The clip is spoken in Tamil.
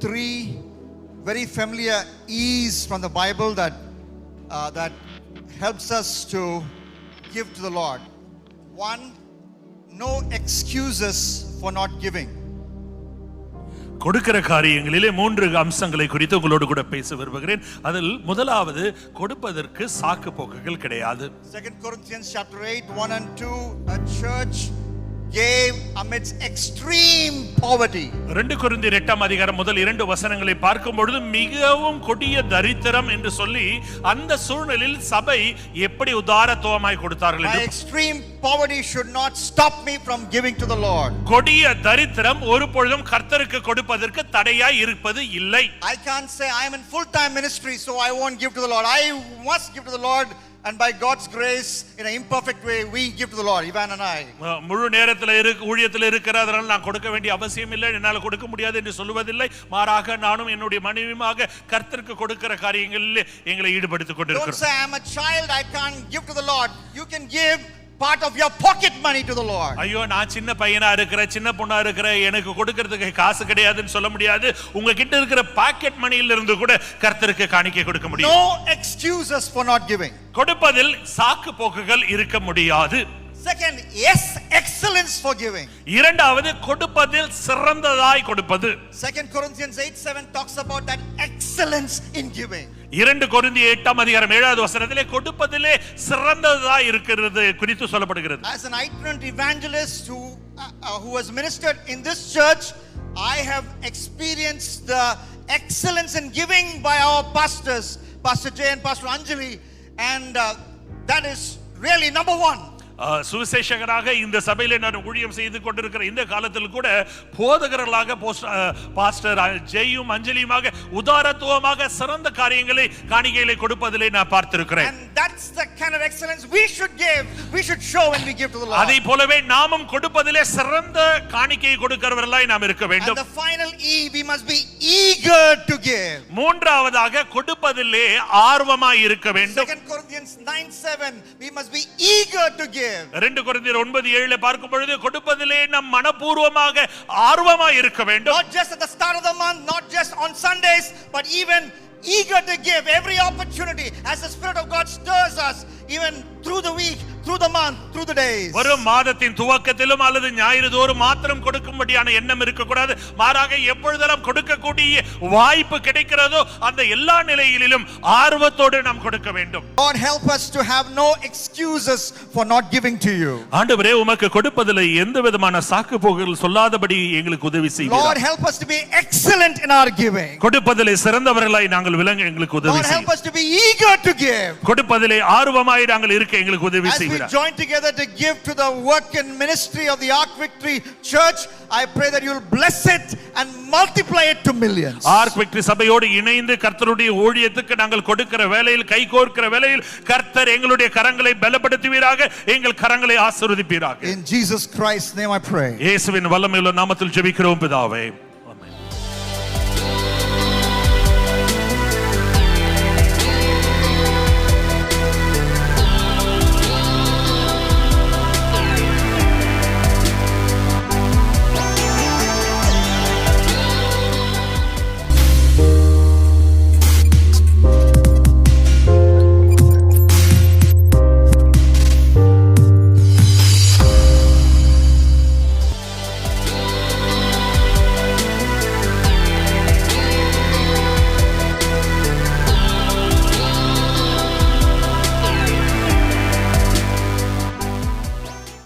three very familiar E's from the Bible that helps us to give to the Lord. One, no excuses for not giving. கொடுக்கிற காரியங்களிலே 3 அம்சங்களை குறித்து உங்களோடு கூட பேச விரும்புகிறேன். அதில் முதலாவது, கொடுப்பதற்கு சாக்கு போக்குகள் கிடையாது. 2 Corinthians chapter 8 1 and 2, a church gave amidst extreme poverty. 2 கொரிந்தியர் 8ஆம் அதிகாரம் முதல் 2 வசனங்களை பார்க்கும் பொழுது மிகவும் கொடிய தரித்திரம் என்று சொல்லி அந்த சூழ்நிலையில் சபை எப்படி உதாரத்துவமாய் கொடுத்தார்கள். My extreme poverty should not stop me from giving to the Lord. கொடிய தரித்திரம் ஒருபொழுதும் கர்த்தருக்கு கொடுப்பதற்கு தடையாய் இருப்பது இல்லை. I can't say I am in full time ministry so I won't give to the Lord. I must give to the Lord. And by God's grace, in an imperfect way, we give to the Lord, Ivan and I. முழு நேரத்தில் ஊழியத்தில் இருக்கிறதால நான் கொடுக்க வேண்டிய அவசியம் இல்லை, என்னால் கொடுக்க முடியாது என்று சொல்வதில்லை. மாறாக நானும் என்னுடைய மனைவியுமாக கர்த்தருக்கு கொடுக்கிற காரியங்களில் எங்களை ஈடுபடுத்திக் கொண்டிருக்கிறோம். Don't say I am a child, I can't give to the Lord. You can give part of your pocket money to the Lord. ஐயோ, நான் சின்ன பையனா இருக்கிறேன், சின்ன பொண்ணா இருக்கிறேன், எனக்கு கொடுக்கிறதுக்கு காசு கிடையாதுன்னு சொல்ல முடியாது. உங்க கிட்ட இருக்கிற பாக்கெட் மணியில இருந்து கூட கர்த்தருக்கு காணிக்கை கொடுக்க முடியும். No excuses for not giving. கொடுப்பதில் சாக்கு போக்குகள் இருக்க முடியாது. Second, yes, excellence for giving. இரண்டாவது, கொடுப்பதில் சிறந்ததாய் கொடுப்பது. 2 Corinthians 8:7 talks about that excellence in giving. 2 கொரிந்தியர் 8ஆம் அதிகாரம் 7வது வசனத்திலே கொடுப்பதிலே சிறந்ததாய் இருக்கிறது குறித்து சொல்லப்படுகிறது. As an itinerant evangelist who has ministered in this church, I have experienced the excellence in giving by our pastors, Pastor Jay and Pastor Anjali, and that is really number one. சுவிசேஷகராக இந்த சபையிலே நான் ஊழியம் செய்து கொண்டிருக்கிற இந்த காலத்தில் கூட போதகர்களாக பாஸ்டர் ஜெயும் அஞ்சலியுமாக உதாரத்துவமாக சிறந்த காரியங்களை காணிக்கைகளை கொடுப்பதிலே நான் பார்த்திருக்கிறேன். And that's the kind of excellence we should give, we should show when we give to the Lord. அதை போலவே நாமும் கொடுப்பதிலே சிறந்த காணிக்கையை கொடுக்கிறவர்களாய் நாம் இருக்க வேண்டும். And the final E, we must be eager to give. மூன்றாவதாக கொடுப்பதிலே ஆர்வமாய் இருக்க வேண்டும். 2 Corinthians 9:7, we must be eager to give. 2 கொரிந்தியர் 9:7 பார்க்கும் பொழுது கொடுப்பதிலே நாம் மனப்பூர்வமாக ஆர்வமாய் இருக்க வேண்டும். Not just at the start of the month, not just on Sundays, but even eager to give every opportunity as the Spirit of God stirs us, even through the week, through the month, through the days. ஒரு மாதத்தின் துவக்கத்திலும் அல்லது ஞாயிறு தோறும் மாத்திரம் கொடுக்கும்படியான எண்ணம் இருக்கக்கூடாது. மாறாக எப்பொழுதெல்லாம் கொடுக்கக்கூடிய வாய்ப்பு கிடைக்கிறதோ அந்த எல்லா நிலையிலும் ஆர்வத்தோடு நாம் கொடுக்க வேண்டும். God help us to have no excuses for not giving to you. ஆண்டவரே, உமக்கு கொடுப்பதில் எந்த விதமான சாக்கு போக்குகள் சொல்லாதபடி எங்களுக்கு உதவி செய்வீராக. Lord help us to be excellent in our giving. கொடுப்பதிலே சிறந்தவர்களாய் நாங்கள் விளங்க எங்களுக்கு உதவி Lord help செய்வீராக. us to be eager to give. கொடுப்பதிலே ஆர்வமாய் நாங்கள் இருக்க எங்களுக்கு உதவி செய்வீராக. As we join together to give to the work and ministry of the Ark Victory Church, I pray that you will bless it and multiply it to millions. Ark Victory சபையோடு இணைந்து கர்த்தருடைய ஊழியத்துக்கு நாங்கள் கொடுக்கிற வேளையில், கை கோர்க்கிற வேளையில் கர்த்தர் எங்களுடைய கரங்களை பலப்படுத்துவீராக, எங்கள் கரங்களை ஆசீர்வதிப்பீராக. In Jesus Christ's name I pray. இயேசுவின் வல்லமையுள்ள நாமத்தில் ஜெபிக்கிறோம் பிதாவே.